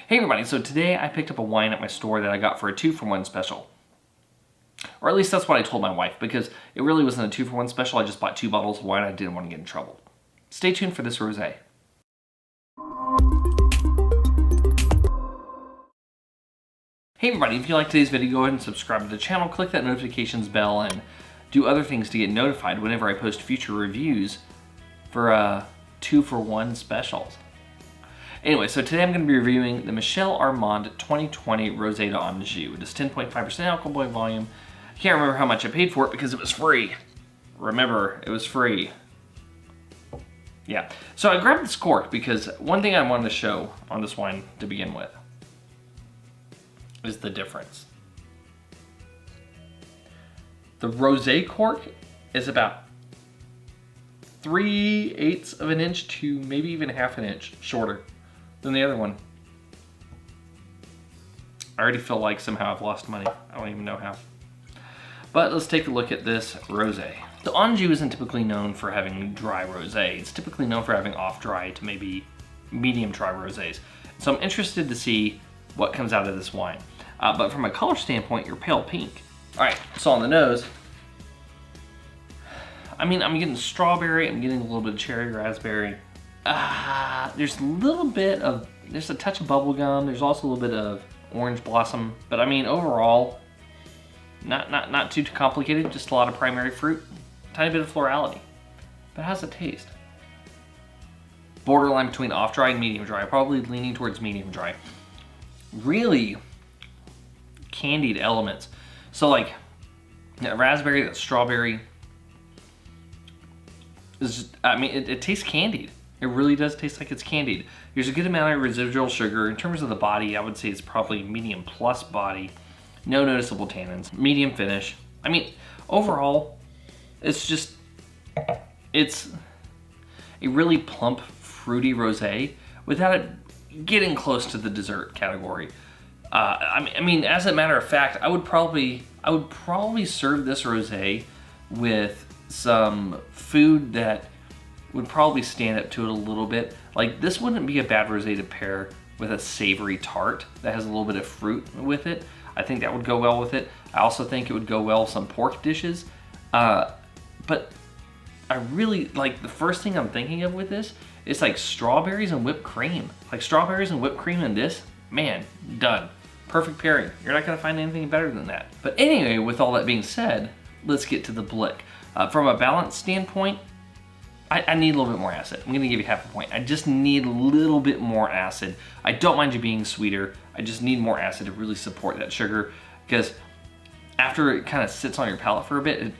Hey everybody, so today I picked up a wine at my store that I got for a 2-for-1 special. Or at least that's what I told my wife, because it really wasn't a 2-for-1 special. I just bought 2 bottles of wine. I didn't want to get in trouble. Stay tuned for this rosé. Hey everybody, if you like today's video, go ahead and subscribe to the channel, click that notifications bell, and do other things to get notified whenever I post future reviews for 2-for-1 specials. Anyway, so today I'm going to be reviewing the Michel Armand 2020 Rosé d'Anjou. It is 10.5% alcohol by volume. I can't remember how much I paid for it because it was free. Remember, it was free. Yeah, so I grabbed this cork because one thing I wanted to show on this wine to begin with is the difference. The rosé cork is about 3/8 of an inch to maybe even half an inch shorter than the other one. I already feel like somehow I've lost money. I don't even know how. But let's take a look at this rosé. The Anjou isn't typically known for having dry rosé. It's typically known for having off-dry to maybe medium dry rosés. So I'm interested to see what comes out of this wine. But from a color standpoint, you're pale pink. All right, so on the nose, I mean, I'm getting strawberry, I'm getting a little bit of cherry raspberry. There's a little bit of, there's a touch of bubble gum. There's also a little bit of orange blossom. But I mean, overall, not too complicated, just a lot of primary fruit, tiny bit of florality. But how's it taste? Borderline between off-dry and medium dry, probably leaning towards medium dry. Really candied elements. So like that raspberry, that strawberry, is just, I mean, it tastes candied. It really does taste like it's candied. There's a good amount of residual sugar. In terms of the body, I would say it's probably medium plus body. No noticeable tannins. Medium finish. I mean, overall, it's a really plump, fruity rosé without it getting close to the dessert category. I mean, as a matter of fact, I would probably serve this rosé with some food that would probably stand up to it a little bit. Like, this wouldn't be a bad rosé to pair with a savory tart that has a little bit of fruit with it. I think that would go well with it. I also think it would go well with some pork dishes. But I really, like, the first thing I'm thinking of with this is like strawberries and whipped cream. Like strawberries and whipped cream in this, man, done. Perfect pairing. You're not gonna find anything better than that. But anyway, with all that being said, let's get to the blick. From a balance standpoint, I need a little bit more acid. I'm gonna give you half a point. I just need a little bit more acid. I don't mind you being sweeter. I just need more acid to really support that sugar, because after it kind of sits on your palate for a bit,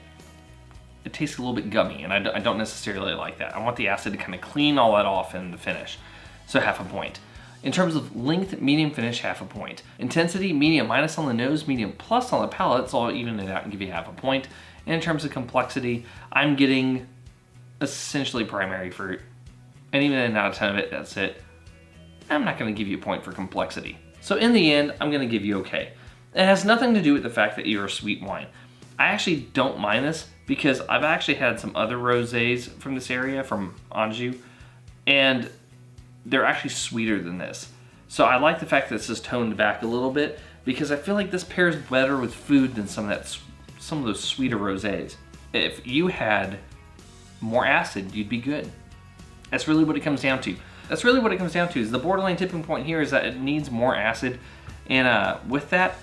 it tastes a little bit gummy, and I don't necessarily like that. I want the acid to kind of clean all that off in the finish. So half a point. In terms of length, medium finish, half a point. Intensity, medium minus on the nose, medium plus on the palate, so I'll even it out and give you half a point. And in terms of complexity, I'm getting essentially primary fruit. And even then, out of 10 of it, that's it. I'm not gonna give you a point for complexity. So in the end, I'm gonna give you okay. It has nothing to do with the fact that you're a sweet wine. I actually don't mind this because I've actually had some other rosés from this area, from Anjou, and they're actually sweeter than this. So I like the fact that this is toned back a little bit because I feel like this pairs better with food than some of those sweeter rosés. If you had more acid, you'd be good. That's really what it comes down to. That's really what it comes down to. Is the borderline tipping point here is that it needs more acid, and with that,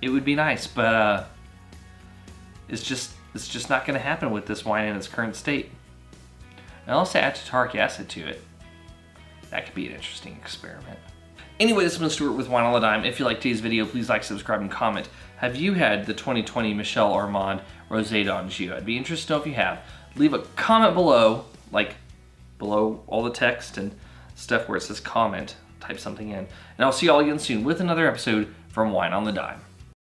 it would be nice, but it's just not going to happen with this wine in its current state. Unless I add tartaric acid to it. That could be an interesting experiment. Anyway, this has been Stuart with Wine on the Dime. If you liked today's video, please like, subscribe, and comment. Have you had the 2020 Michel Armand Rosé d'Anjou? I'd be interested to know if you have. Leave a comment below, like below all the text and stuff where it says comment. Type something in. And I'll see you all again soon with another episode from Wine on the Dime.